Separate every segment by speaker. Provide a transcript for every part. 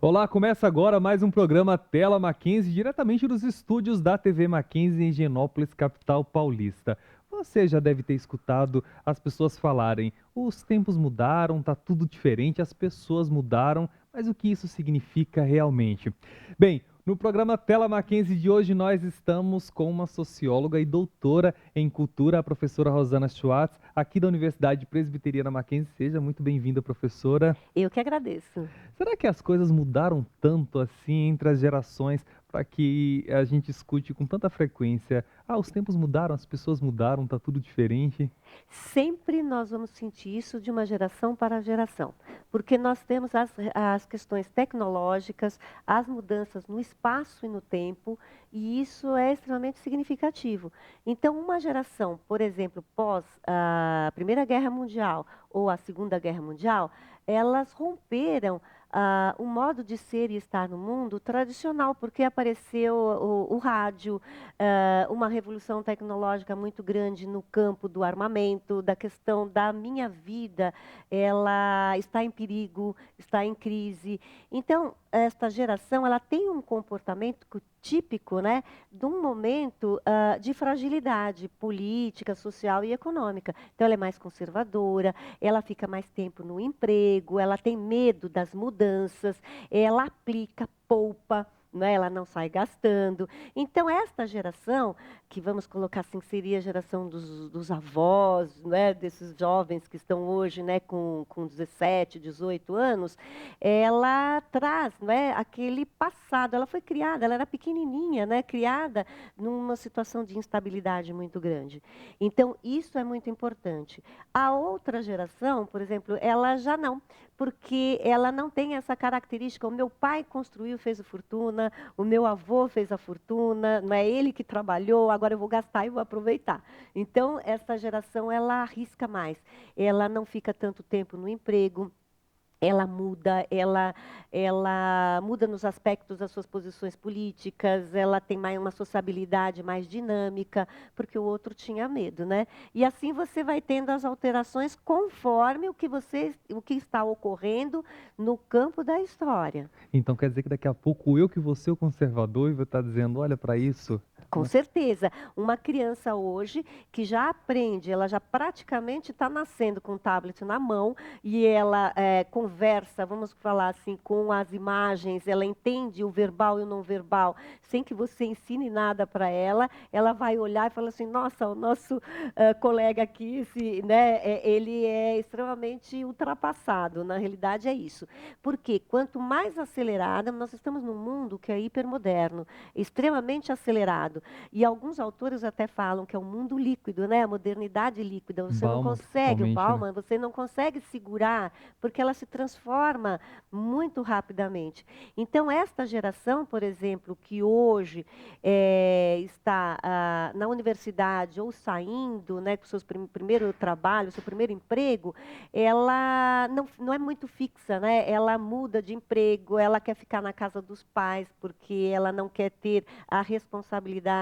Speaker 1: Olá, começa agora mais um programa Tela Mackenzie, diretamente dos estúdios da TV Mackenzie em Higienópolis, capital paulista. Você já deve ter escutado as pessoas falarem: os tempos mudaram, tá tudo diferente, as pessoas mudaram, mas o que isso significa realmente? Bem, no programa Tela Mackenzie de hoje nós estamos com uma socióloga e doutora em cultura, a professora Rosana Schwartz, aqui da Universidade Presbiteriana Mackenzie. Seja muito bem-vinda, professora.
Speaker 2: Eu que agradeço.
Speaker 1: Será que as coisas mudaram tanto assim entre as gerações para que a gente escute com tanta frequência: "Ah, os tempos mudaram, as pessoas mudaram, tá tudo diferente"?
Speaker 2: Sempre nós vamos sentir isso de uma geração para a geração, porque nós temos as questões tecnológicas, as mudanças no espaço e no tempo, e isso é extremamente significativo. Então, uma geração, por exemplo, pós a Primeira Guerra Mundial ou a Segunda Guerra Mundial, elas romperam o modo de ser e estar no mundo tradicional, porque apareceu o rádio, uma revolução tecnológica muito grande no campo do armamento, da questão da minha vida, ela está em perigo, está em crise. Então, esta geração, ela tem um comportamento típico, né, de um momento de fragilidade política, social e econômica. Então, ela é mais conservadora, ela fica mais tempo no emprego, ela tem medo das mudanças, ela aplica, poupa, né, ela não sai gastando. Então, esta geração, que vamos colocar assim, seria a geração dos avós, né, desses jovens que estão hoje, né, com 17, 18 anos, ela traz, né, aquele passado. Ela foi criada, ela era pequenininha, né, criada numa situação de instabilidade muito grande. Então, isso é muito importante. A outra geração, por exemplo, ela já não, porque ela não tem essa característica. O meu pai construiu, fez a fortuna, o meu avô fez a fortuna, não é ele que trabalhou, agora eu vou gastar e vou aproveitar. Então, essa geração, ela arrisca mais. Ela não fica tanto tempo no emprego, ela muda, ela muda nos aspectos das suas posições políticas, ela tem mais uma sociabilidade mais dinâmica, porque o outro tinha medo, né? E assim você vai tendo as alterações conforme o que está ocorrendo no campo da história.
Speaker 1: Então quer dizer que daqui a pouco eu que vou ser o conservador e vou estar dizendo: "Olha para isso",
Speaker 2: Com
Speaker 1: né?
Speaker 2: certeza. Uma criança hoje que já aprende, ela já praticamente está nascendo com o tablet na mão e ela conversa, vamos falar assim, com as imagens, ela entende o verbal e o não verbal, sem que você ensine nada para ela, ela vai olhar e falar assim, nossa, o nosso colega aqui, né, ele é extremamente ultrapassado, na realidade é isso. Porque quanto mais acelerada, nós estamos num mundo que é hipermoderno, extremamente acelerado. E alguns autores até falam que é um mundo líquido, né? A modernidade líquida. Você não
Speaker 1: Bauman
Speaker 2: consegue, o
Speaker 1: principalmente, né?
Speaker 2: Bauman, você não consegue segurar, porque ela se transforma muito rapidamente. Então, esta geração, por exemplo, que hoje está na universidade ou saindo, né, com o seu primeiro trabalho, seu primeiro emprego, ela não é muito fixa, né? Ela muda de emprego, ela quer ficar na casa dos pais, porque ela não quer ter a responsabilidade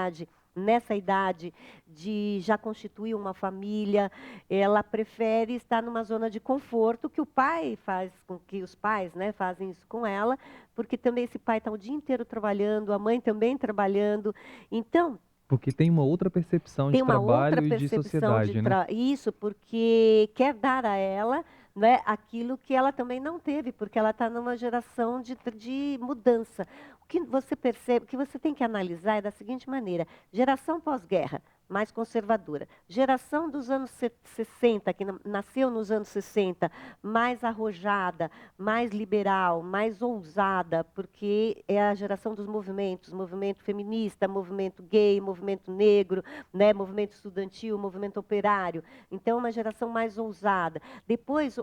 Speaker 2: nessa idade de já constituir uma família, ela prefere estar numa zona de conforto que o pai faz com que os pais, né, fazem isso com ela, porque também esse pai está o dia inteiro trabalhando, a mãe também trabalhando. Então,
Speaker 1: Porque tem uma outra percepção
Speaker 2: tem
Speaker 1: de
Speaker 2: uma outra
Speaker 1: trabalho e de
Speaker 2: percepção de
Speaker 1: sociedade, né?
Speaker 2: isso, porque quer dar a ela, né, aquilo que ela também não teve, porque ela está numa geração de mudança. O que você percebe, o que você tem que analisar é da seguinte maneira: geração pós-guerra, mais conservadora. Geração dos anos 60, que nasceu nos anos 60, mais arrojada, mais liberal, mais ousada, porque é a geração dos movimentos, movimento feminista, movimento gay, movimento negro, né, movimento estudantil, movimento operário. Então, uma geração mais ousada. Depois,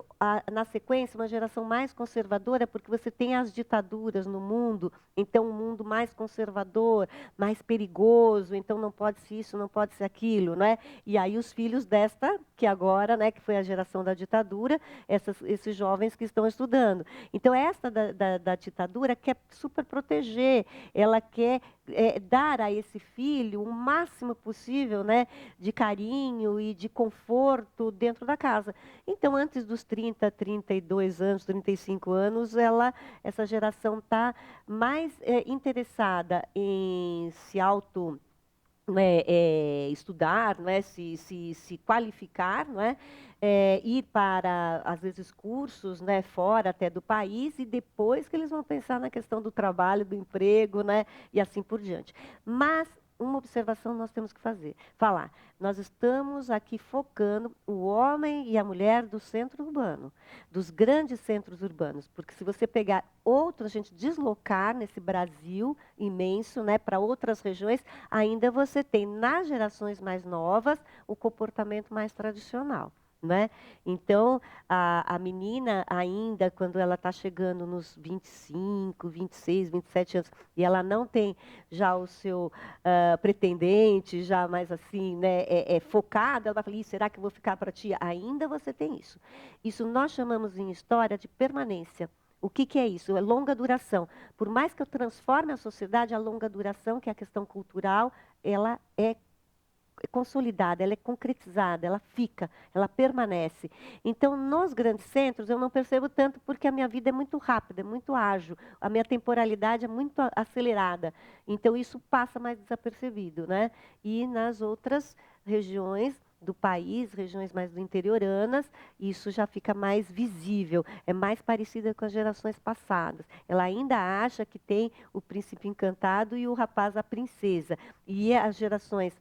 Speaker 2: na sequência, uma geração mais conservadora, porque você tem as ditaduras no mundo, então um mundo mais conservador, mais perigoso, então não pode se isso, não pode acontece aquilo, né? E aí os filhos desta, que agora, né, que foi a geração da ditadura, esses jovens que estão estudando. Então, esta da ditadura quer super proteger, ela quer dar a esse filho o máximo possível, né, de carinho e de conforto dentro da casa. Então, antes dos 30, 32 anos, 35 anos, essa geração está mais interessada em se estudar, não é? se qualificar, não é? Ir para, às vezes, cursos, né, fora até do país, e depois que eles vão pensar na questão do trabalho, do emprego, né, e assim por diante. Mas uma observação nós temos que falar. Nós estamos aqui focando o homem e a mulher do centro urbano, dos grandes centros urbanos, porque se você pegar a gente deslocar nesse Brasil imenso, né, para outras regiões, ainda você tem nas gerações mais novas o comportamento mais tradicional. Né? Então, a menina ainda, quando ela está chegando nos 25, 26, 27 anos, e ela não tem já o seu pretendente, já mais assim, né, focada, ela vai falar, será que eu vou ficar para ti? Ainda você tem isso. Isso nós chamamos em história de permanência. O que é isso? É longa duração. Por mais que eu transforme a sociedade, a longa duração, que é a questão cultural, ela é consolidada, ela é concretizada, ela fica, ela permanece. Então, nos grandes centros, eu não percebo tanto porque a minha vida é muito rápida, é muito ágil, a minha temporalidade é muito acelerada. Então, isso passa mais desapercebido, né? E nas outras regiões do país, regiões mais do interioranas, isso já fica mais visível, é mais parecida com as gerações passadas. Ela ainda acha que tem o príncipe encantado e o rapaz a princesa. E as gerações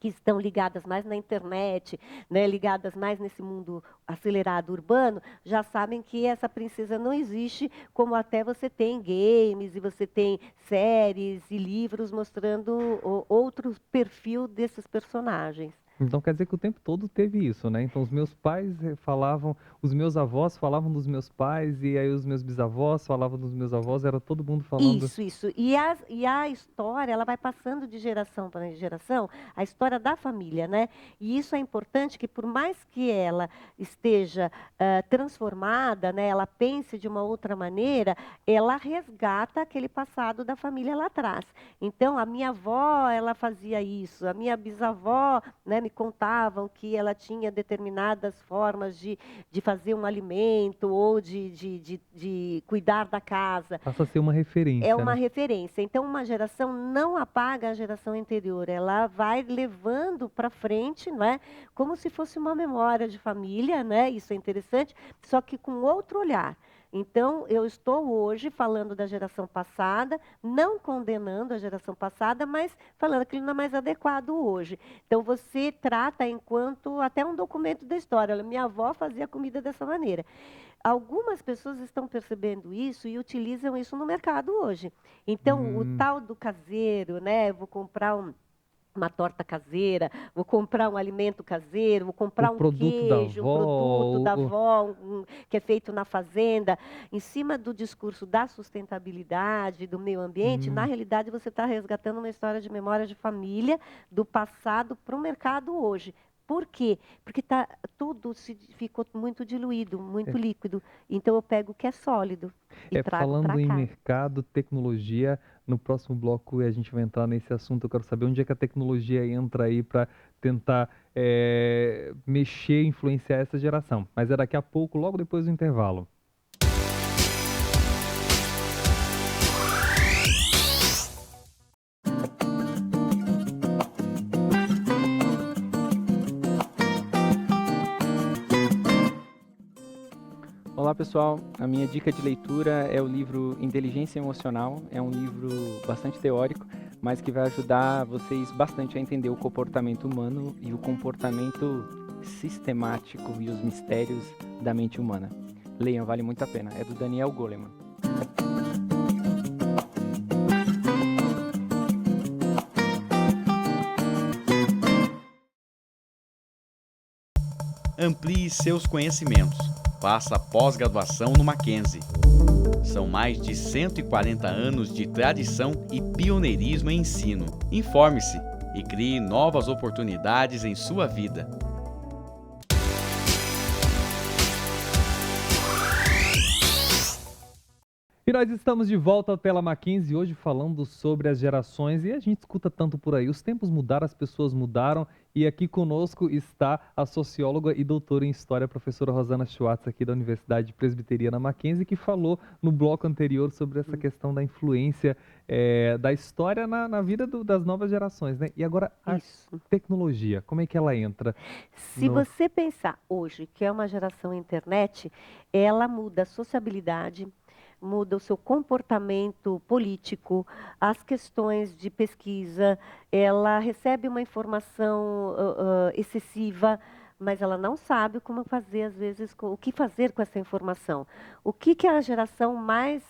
Speaker 2: que estão ligadas mais na internet, né, ligadas mais nesse mundo acelerado urbano, já sabem que essa princesa não existe, como até você tem games e você tem séries e livros mostrando outro perfil desses personagens.
Speaker 1: Então quer dizer que o tempo todo teve isso, né? Então os meus pais falavam, os meus avós falavam dos meus pais, e aí os meus bisavós falavam dos meus avós, era todo mundo falando.
Speaker 2: Isso. E a história, ela vai passando de geração para geração, a história da família, né? E isso é importante, que por mais que ela esteja transformada, né, ela pense de uma outra maneira, ela resgata aquele passado da família lá atrás. Então, a minha avó, ela fazia isso, a minha bisavó, né, me contavam que ela tinha determinadas formas de fazer um alimento ou de cuidar da casa.
Speaker 1: Passa a ser uma
Speaker 2: É
Speaker 1: referência,
Speaker 2: uma
Speaker 1: né?
Speaker 2: referência. Então, uma geração não apaga a geração anterior, ela vai levando para frente, não é? Como se fosse uma memória de família, né? Isso é interessante, só que com outro olhar. Então, eu estou hoje falando da geração passada, não condenando a geração passada, mas falando que ele não é mais adequado hoje. Então, você trata enquanto até um documento da história. Olha, minha avó fazia comida dessa maneira. Algumas pessoas estão percebendo isso e utilizam isso no mercado hoje. Então, o tal do caseiro, né? Vou comprar uma torta caseira, vou comprar um alimento caseiro, vou
Speaker 1: O
Speaker 2: comprar um
Speaker 1: produto da
Speaker 2: queijo, um produto
Speaker 1: avó,
Speaker 2: da avó, que é feito na fazenda. Em cima do discurso da sustentabilidade, do meio ambiente, na realidade você está resgatando uma história de memória de família do passado para o mercado hoje. Por quê? Porque tudo ficou muito diluído, muito líquido. Então eu pego o que é sólido e trago
Speaker 1: falando
Speaker 2: para
Speaker 1: em
Speaker 2: cá.
Speaker 1: mercado, tecnologia, no próximo bloco a gente vai entrar nesse assunto. Eu quero saber onde é que a tecnologia entra aí para tentar mexer, influenciar essa geração. Mas é daqui a pouco, logo depois do intervalo.
Speaker 3: Olá pessoal, a minha dica de leitura é o livro Inteligência Emocional. É um livro bastante teórico, mas que vai ajudar vocês bastante a entender o comportamento humano e o comportamento sistemático e os mistérios da mente humana. Leiam, vale muito a pena. É do Daniel Goleman.
Speaker 4: Amplie seus conhecimentos. Faça pós-graduação no Mackenzie. São mais de 140 anos de tradição e pioneirismo em ensino. Informe-se. e crie novas oportunidades em sua vida.
Speaker 1: E nós estamos de volta ao Tela Mackenzie hoje falando sobre as gerações e a gente escuta tanto por aí. Os tempos mudaram, as pessoas mudaram e aqui conosco está a socióloga e doutora em História, a professora Rosana Schwartz, aqui da Universidade Presbiteriana Mackenzie, que falou no bloco anterior sobre essa questão da influência da história na vida das novas gerações, né? E agora a tecnologia, como é que ela entra?
Speaker 2: Se você pensar hoje que é uma geração internet, ela muda a sociabilidade, muda o seu comportamento político, as questões de pesquisa, ela recebe uma informação excessiva, mas ela não sabe como fazer, às vezes, o que fazer com essa informação. O que a geração mais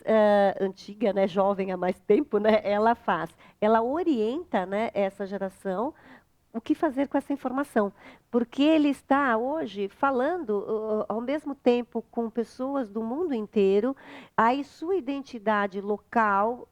Speaker 2: antiga, né, jovem há mais tempo, né, ela faz? Ela orienta, né, essa geração o que fazer com essa informação, porque ele está hoje falando ao mesmo tempo com pessoas do mundo inteiro, aí sua identidade local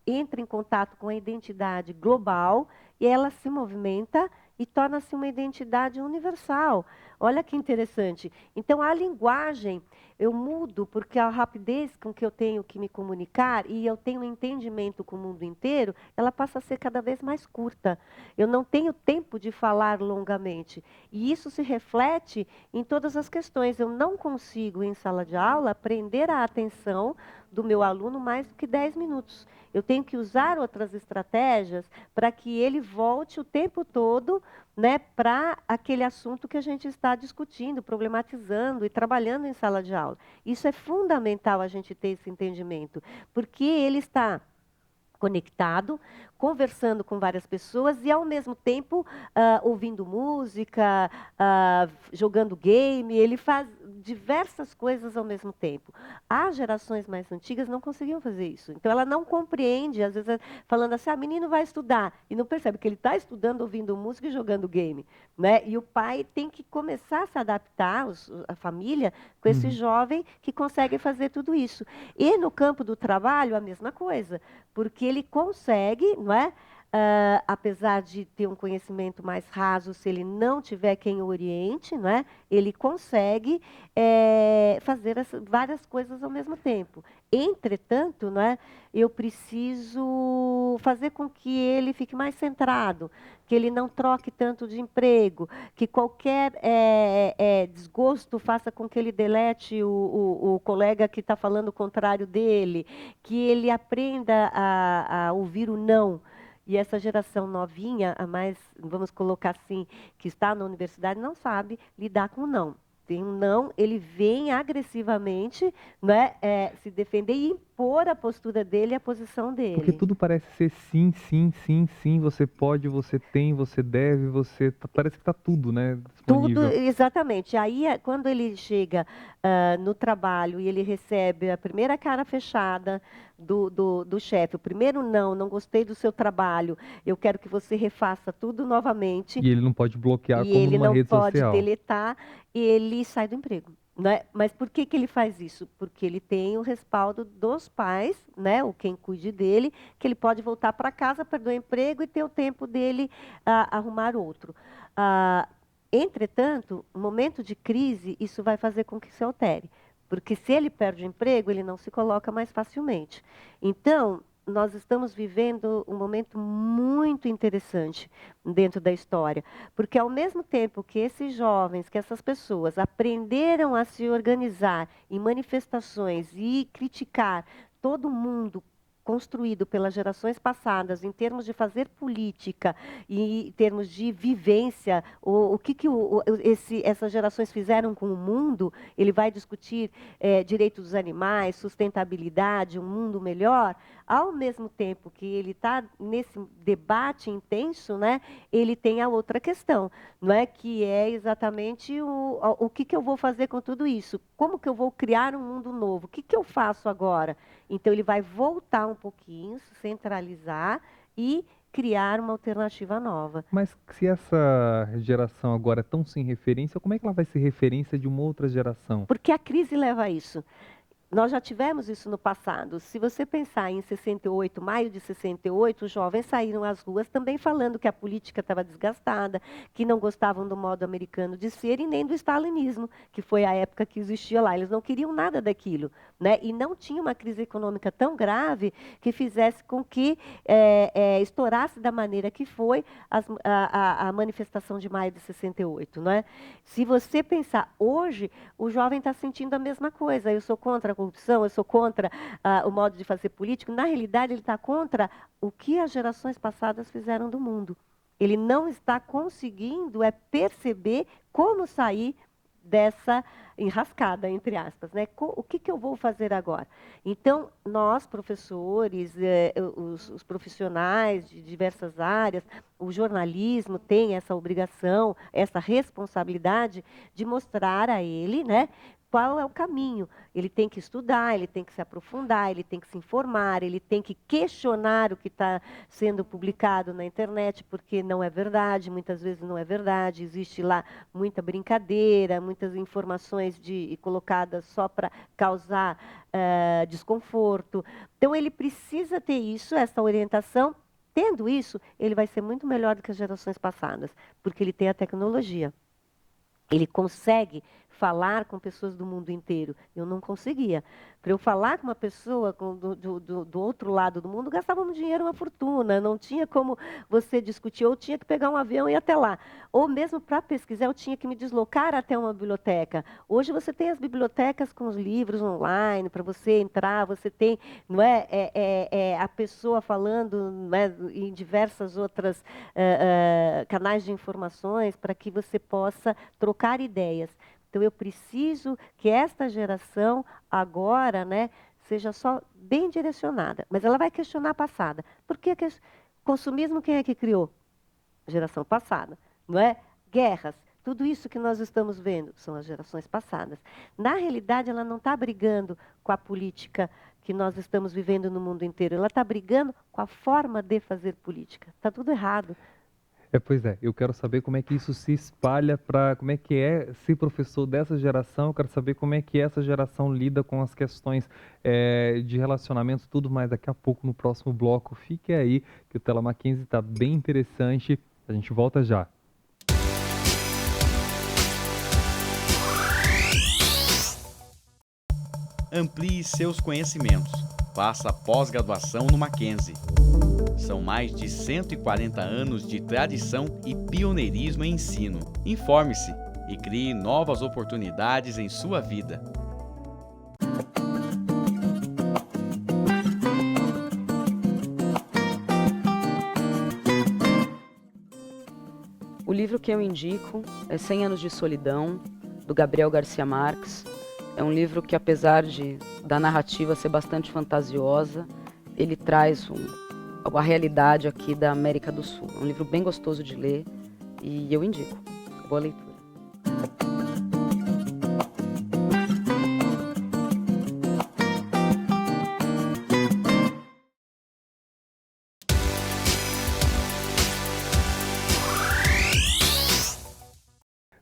Speaker 2: entra em contato com a identidade global e ela se movimenta e torna-se uma identidade universal. Olha que interessante. Então, a linguagem, eu mudo porque a rapidez com que eu tenho que me comunicar e eu tenho um entendimento com o mundo inteiro, ela passa a ser cada vez mais curta. Eu não tenho tempo de falar longamente. E isso se reflete em todas as questões. Eu não consigo, em sala de aula, prender a atenção do meu aluno mais do que 10 minutos. Eu tenho que usar outras estratégias para que ele volte o tempo todo, né, para aquele assunto que a gente está discutindo, problematizando e trabalhando em sala de aula. Isso é fundamental a gente ter esse entendimento, porque ele está conectado, conversando com várias pessoas e, ao mesmo tempo, ouvindo música, jogando game, ele faz diversas coisas ao mesmo tempo. As gerações mais antigas não conseguiam fazer isso. Então, ela não compreende, às vezes, falando assim, menino vai estudar, e não percebe que ele está estudando, ouvindo música e jogando game, né? E o pai tem que começar a se adaptar, a família, com esse jovem que consegue fazer tudo isso. E no campo do trabalho, a mesma coisa, porque ele consegue, não é? Apesar de ter um conhecimento mais raso, se ele não tiver quem o oriente, não é? Ele consegue fazer várias coisas ao mesmo tempo. Entretanto, não é? Eu preciso fazer com que ele fique mais centrado, que ele não troque tanto de emprego, que qualquer desgosto faça com que ele delete o colega que está falando o contrário dele, que ele aprenda a ouvir o não. E essa geração novinha, a mais, vamos colocar assim, que está na universidade, não sabe lidar com o não. Tem um não, ele vem agressivamente, né, se defender e impor a postura dele, a posição dele.
Speaker 1: Porque tudo parece ser sim, sim, sim, sim, você pode, você tem, você deve, parece que está tudo, né, disponível.
Speaker 2: Tudo, exatamente. Aí, quando ele chega no trabalho e ele recebe a primeira cara fechada do chefe, o primeiro não gostei do seu trabalho, eu quero que você refaça tudo novamente.
Speaker 1: E ele não pode bloquear
Speaker 2: E
Speaker 1: como
Speaker 2: ele
Speaker 1: numa
Speaker 2: não
Speaker 1: rede
Speaker 2: pode
Speaker 1: social.
Speaker 2: deletar, ele sai do emprego. Né? Mas por que ele faz isso? Porque ele tem o respaldo dos pais, né? Ou quem cuide dele, que ele pode voltar para casa, perder o emprego e ter o tempo dele arrumar outro. Entretanto, no momento de crise, isso vai fazer com que se altere. Porque se ele perde o emprego, ele não se coloca mais facilmente. Então, nós estamos vivendo um momento muito interessante dentro da história. Porque ao mesmo tempo que esses jovens, que essas pessoas aprenderam a se organizar em manifestações e criticar todo mundo construído pelas gerações passadas em termos de fazer política e em termos de vivência, o que essas gerações fizeram com o mundo, ele vai discutir direitos dos animais, sustentabilidade, um mundo melhor, ao mesmo tempo que ele está nesse debate intenso, né, ele tem a outra questão, não é, que é exatamente o que eu vou fazer com tudo isso, como que eu vou criar um mundo novo, o que eu faço agora? Então, ele vai voltar um pouquinho, se centralizar e criar uma alternativa nova.
Speaker 1: Mas se essa geração agora é tão sem referência, como é que ela vai ser referência de uma outra geração?
Speaker 2: Porque a crise leva a isso. Nós já tivemos isso no passado. Se você pensar em 68, maio de 68, os jovens saíram às ruas também falando que a política estava desgastada, que não gostavam do modo americano de ser e nem do stalinismo, que foi a época que existia lá. Eles não queriam nada daquilo, né? E não tinha uma crise econômica tão grave que fizesse com que estourasse da maneira que foi a manifestação de maio de 68, não é? Se você pensar hoje, o jovem está sentindo a mesma coisa. Eu sou contra a corrupção, eu sou contra o modo de fazer político. Na realidade, ele está contra o que as gerações passadas fizeram do mundo. Ele não está conseguindo perceber como sair dessa enrascada, entre aspas, né? O que eu vou fazer agora? Então, nós, professores, os profissionais de diversas áreas, o jornalismo tem essa obrigação, essa responsabilidade de mostrar a ele, né, qual é o caminho. Ele tem que estudar, ele tem que se aprofundar, ele tem que se informar, ele tem que questionar o que está sendo publicado na internet, porque não é verdade, muitas vezes não é verdade, existe lá muita brincadeira, muitas informações colocadas só para causar desconforto. Então, ele precisa ter isso, essa orientação. Tendo isso, ele vai ser muito melhor do que as gerações passadas, porque ele tem a tecnologia. Ele consegue falar com pessoas do mundo inteiro. Eu não conseguia. Para eu falar com uma pessoa do outro lado do mundo, gastávamos dinheiro, uma fortuna. Não tinha como você discutir. Ou tinha que pegar um avião e ir até lá. Ou mesmo para pesquisar, eu tinha que me deslocar até uma biblioteca. Hoje você tem as bibliotecas com os livros online, para você entrar. Você tem, não é, a pessoa falando, não é, em diversas outras canais de informações para que você possa trocar ideias. Então, eu preciso que esta geração agora, né, seja só bem direcionada. Mas ela vai questionar a passada. Por que consumismo quem é que criou? Geração passada, não é? Guerras, tudo isso que nós estamos vendo são as gerações passadas. Na realidade, ela não está brigando com a política que nós estamos vivendo no mundo inteiro. Ela está brigando com a forma de fazer política. Está tudo errado.
Speaker 1: Pois é, eu quero saber como é que isso se espalha para, como é que é ser professor dessa geração, eu quero saber como é que essa geração lida com as questões de relacionamento, tudo mais daqui a pouco no próximo bloco. Fique aí, que o Tela Mackenzie está bem interessante, a gente volta já.
Speaker 4: Amplie seus conhecimentos. Faça pós-graduação no Mackenzie. São mais de 140 anos de tradição e pioneirismo em ensino. Informe-se e crie novas oportunidades em sua vida.
Speaker 5: O livro que eu indico é 100 Anos de Solidão, do Gabriel Garcia Marques. É um livro que, apesar da narrativa ser bastante fantasiosa, ele traz a realidade aqui da América do Sul. É um livro bem gostoso de ler e eu indico. Boa leitura.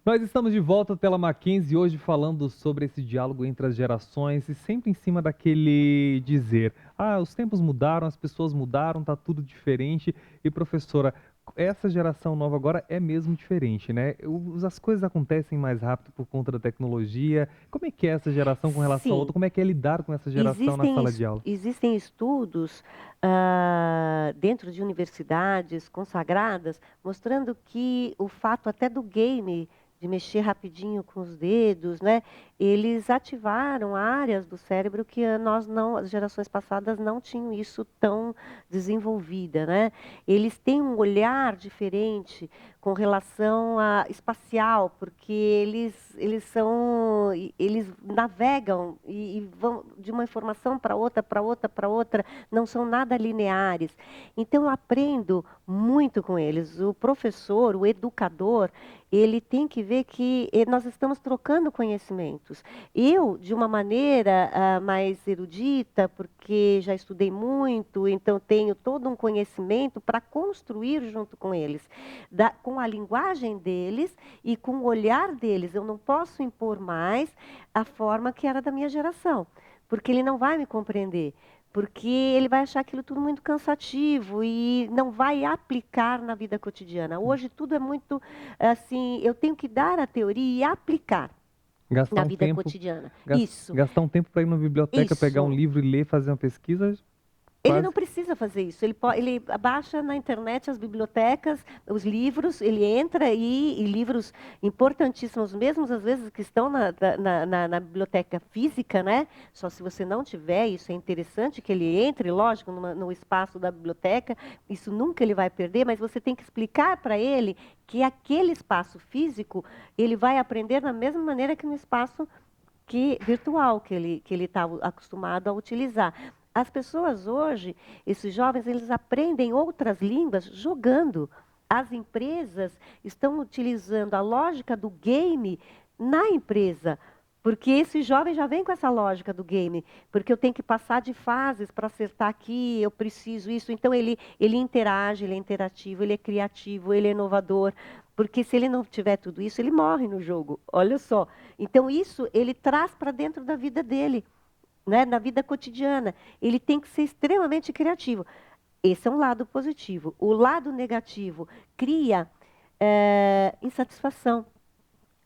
Speaker 1: Nós estamos de volta, Tela Mackenzie, hoje falando sobre esse diálogo entre as gerações e sempre em cima daquele dizer, os tempos mudaram, as pessoas mudaram, tá tudo diferente. E professora, essa geração nova agora é mesmo diferente, né? As coisas acontecem mais rápido por conta da tecnologia. Como é que é essa geração com relação à outra? Como é que é lidar com essa geração na sala de aula?
Speaker 2: Existem estudos dentro de universidades consagradas mostrando que o fato até do game, de mexer rapidinho com os dedos, né? Eles ativaram áreas do cérebro que as gerações passadas não tinham isso tão desenvolvida, né? Eles têm um olhar diferente com relação a espacial, porque eles navegam e vão de uma informação para outra, para outra, para outra, não são nada lineares. Então eu aprendo muito com eles. O professor, o educador, ele tem que ver que nós estamos trocando conhecimentos. Eu, de uma maneira mais erudita, porque já estudei muito, então tenho todo um conhecimento para construir junto com eles, com a linguagem deles e com o olhar deles. Eu não posso impor mais a forma que era da minha geração. porque ele não vai me compreender. Porque ele vai achar aquilo tudo muito cansativo e não vai aplicar na vida cotidiana. Hoje tudo é muito assim, eu tenho que dar a teoria e aplicar
Speaker 1: Gastar
Speaker 2: na
Speaker 1: um
Speaker 2: vida
Speaker 1: tempo,
Speaker 2: cotidiana.
Speaker 1: gas-
Speaker 2: Isso.
Speaker 1: gastar um tempo para ir na biblioteca, pegar um
Speaker 2: Isso.
Speaker 1: livro e ler, fazer uma pesquisa,
Speaker 2: Ele
Speaker 1: quase.
Speaker 2: não precisa fazer isso. Ele baixa na internet as bibliotecas, os livros, ele entra e livros importantíssimos, mesmo às vezes que estão na biblioteca física, né? Só se você não tiver, isso é interessante que ele entre, lógico, no espaço da biblioteca, isso nunca ele vai perder, mas você tem que explicar para ele que aquele espaço físico, ele vai aprender da mesma maneira que no espaço virtual que ele está acostumado a utilizar. As pessoas hoje, esses jovens, eles aprendem outras línguas jogando. As empresas estão utilizando a lógica do game na empresa, porque esse jovem já vem com essa lógica do game, porque eu tenho que passar de fases para acertar aqui, eu preciso isso. Então ele interage, ele é interativo, ele é criativo, ele é inovador, porque se ele não tiver tudo isso, ele morre no jogo. Olha só. Então isso ele traz para dentro da vida dele. Né, na vida cotidiana, ele tem que ser extremamente criativo. Esse é um lado positivo. O lado negativo cria insatisfação,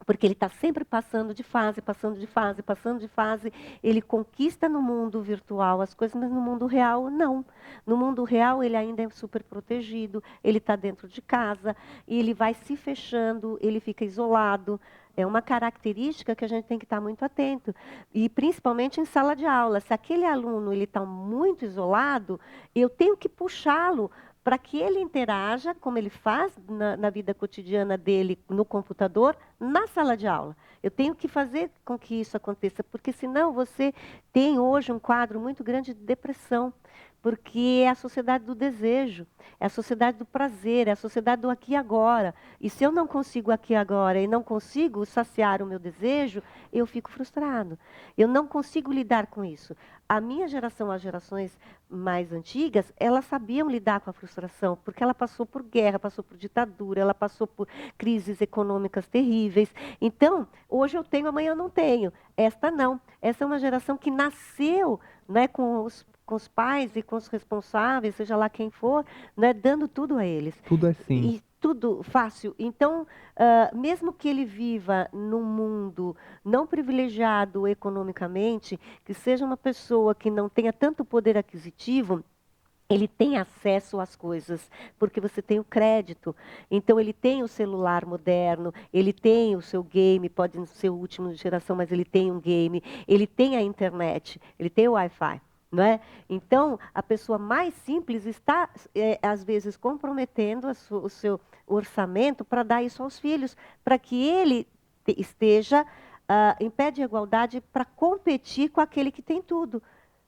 Speaker 2: porque ele está sempre passando de fase, passando de fase, passando de fase. Ele conquista no mundo virtual as coisas, mas no mundo real, não. No mundo real, ele ainda é super protegido, ele está dentro de casa, e ele vai se fechando, ele fica isolado. É uma característica que a gente tem que estar muito atento. E principalmente em sala de aula. Se aquele aluno está muito isolado, eu tenho que puxá-lo para que ele interaja, como ele faz na vida cotidiana dele, no computador, na sala de aula. Eu tenho que fazer com que isso aconteça, porque senão você tem hoje um quadro muito grande de depressão, porque é a sociedade do desejo, é a sociedade do prazer, é a sociedade do aqui e agora. E se eu não consigo aqui e agora e não consigo saciar o meu desejo, eu fico frustrado. Eu não consigo lidar com isso. A minha geração, as gerações mais antigas, elas sabiam lidar com a frustração, porque ela passou por guerra, passou por ditadura, ela passou por crises econômicas terríveis. Então, hoje eu tenho, amanhã eu não tenho. Esta não. Essa é uma geração que nasceu, né, com os pais e com os responsáveis, seja lá quem for, né, dando tudo a eles.
Speaker 1: Tudo assim.
Speaker 2: E tudo fácil. Então, mesmo que ele viva num mundo não privilegiado economicamente, que seja uma pessoa que não tenha tanto poder aquisitivo, ele tem acesso às coisas, porque você tem o crédito. Então, ele tem o celular moderno, ele tem o seu game, pode não ser o último de geração, mas ele tem um game, ele tem a internet, ele tem o Wi-Fi. Não é? Então, a pessoa mais simples está, às vezes, comprometendo o seu orçamento para dar isso aos filhos, para que ele esteja em pé de igualdade para competir com aquele que tem tudo.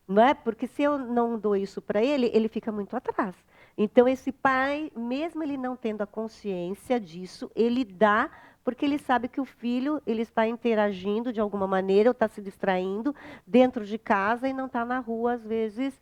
Speaker 2: Não é? Porque se eu não dou isso para ele, ele fica muito atrás. Então, esse pai, mesmo ele não tendo a consciência disso, ele dá, porque ele sabe que o filho ele está interagindo de alguma maneira, ou está se distraindo dentro de casa e não está na rua, às vezes,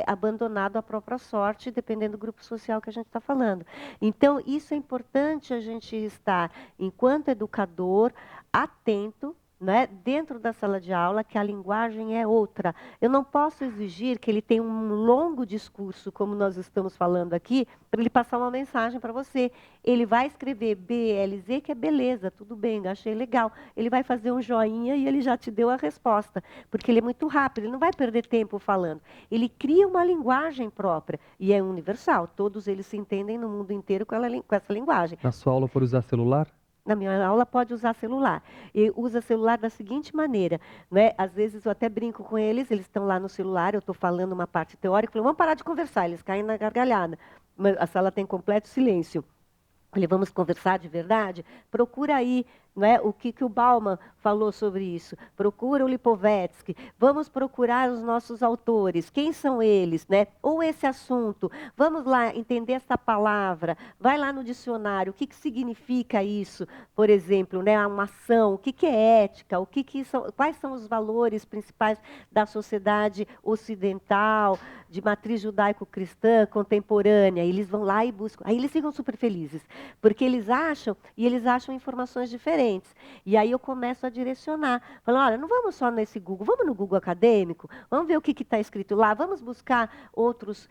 Speaker 2: abandonado à própria sorte, dependendo do grupo social que a gente está falando. Então, isso é importante a gente estar, enquanto educador, atento, né, dentro da sala de aula, que a linguagem é outra. Eu não posso exigir que ele tenha um longo discurso, como nós estamos falando aqui, para ele passar uma mensagem para você. Ele vai escrever BLZ, que é beleza, tudo bem, achei legal. Ele vai fazer um joinha e ele já te deu a resposta, porque ele é muito rápido, ele não vai perder tempo falando. Ele cria uma linguagem própria, e é universal, todos eles se entendem no mundo inteiro com essa linguagem.
Speaker 1: Na sua aula, por usar celular?
Speaker 2: Na minha aula pode usar celular. E usa celular da seguinte maneira, né? Às vezes eu até brinco com eles estão lá no celular, eu estou falando uma parte teórica, eu falo, vamos parar de conversar, eles caem na gargalhada. Mas a sala tem completo silêncio. Falei, vamos conversar de verdade? Procura aí, né, o que o Bauman falou sobre isso. Procura o Lipovetsky. Vamos procurar os nossos autores. Quem são eles? Né? Ou esse assunto. Vamos lá entender essa palavra. Vai lá no dicionário. O que significa isso? Por exemplo, né, uma ação. O que é ética? Quais são os valores principais da sociedade ocidental, de matriz judaico-cristã, contemporânea? Eles vão lá e buscam. Aí eles ficam super felizes. Porque eles acham informações diferentes. diferentes. E aí eu começo a direcionar, falando, olha, não vamos só nesse Google, vamos no Google acadêmico, vamos ver o que está escrito lá, vamos buscar outros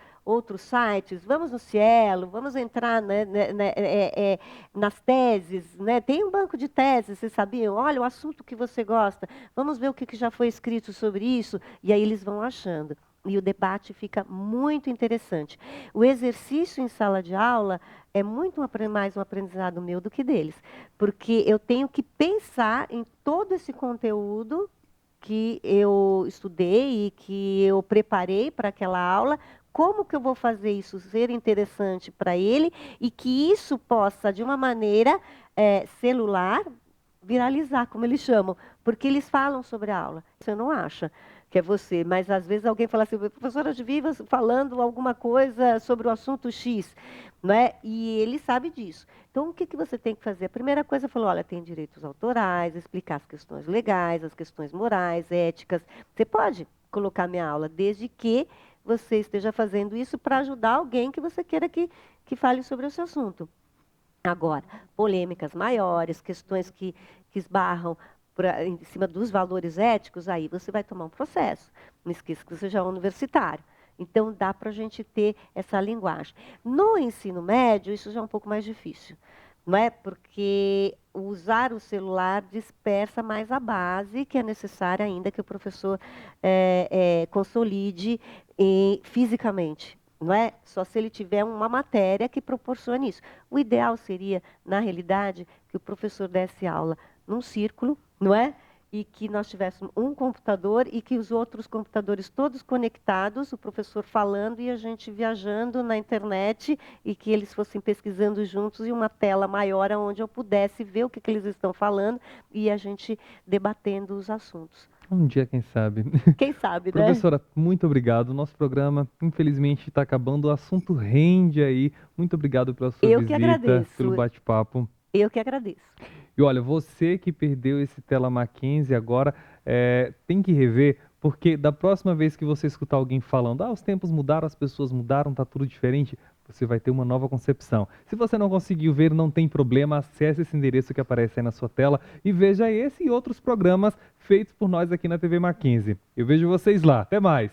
Speaker 2: sites, vamos no Cielo, vamos entrar nas teses, né? Tem um banco de teses, vocês sabiam? Olha, o assunto que você gosta, vamos ver o que já foi escrito sobre isso, e aí eles vão achando. E o debate fica muito interessante. O exercício em sala de aula é muito mais um aprendizado meu do que deles, porque eu tenho que pensar em todo esse conteúdo que eu estudei e que eu preparei para aquela aula, como que eu vou fazer isso ser interessante para ele e que isso possa, de uma maneira celular, viralizar, como eles chamam, porque eles falam sobre a aula. Você não acha que é você, mas às vezes alguém fala assim, professora, eu te vi falando alguma coisa sobre o assunto X, não é? E ele sabe disso. Então, o que você tem que fazer? A primeira coisa, falou, olha, tem direitos autorais, explicar as questões legais, as questões morais, éticas. Você pode colocar minha aula, desde que você esteja fazendo isso para ajudar alguém que você queira que fale sobre esse assunto. Agora, polêmicas maiores, questões que esbarram em cima dos valores éticos, aí você vai tomar um processo. Não esqueça que você já é universitário. Então, dá para a gente ter essa linguagem. No ensino médio, isso já é um pouco mais difícil, não é? Porque usar o celular dispersa mais a base, que é necessária ainda que o professor consolide fisicamente. Não é? Só se ele tiver uma matéria que proporcione isso. O ideal seria, na realidade, que o professor desse aula num círculo, não é? E que nós tivéssemos um computador e que os outros computadores todos conectados, o professor falando e a gente viajando na internet e que eles fossem pesquisando juntos e uma tela maior onde eu pudesse ver o que eles estão falando e a gente debatendo os assuntos.
Speaker 1: Um dia, quem sabe.
Speaker 2: Quem sabe, né?
Speaker 1: Professora, muito obrigado. Nosso programa, infelizmente, está acabando. O assunto rende aí. Muito obrigado pela sua
Speaker 2: Eu
Speaker 1: visita,
Speaker 2: que agradeço.
Speaker 1: pelo bate-papo.
Speaker 2: Eu que agradeço.
Speaker 1: E olha, você que perdeu esse Tela Mackenzie agora, tem que rever, porque da próxima vez que você escutar alguém falando, os tempos mudaram, as pessoas mudaram, tá tudo diferente, você vai ter uma nova concepção. Se você não conseguiu ver, não tem problema, acesse esse endereço que aparece aí na sua tela e veja esse e outros programas feitos por nós aqui na TV Mackenzie. Eu vejo vocês lá. Até mais!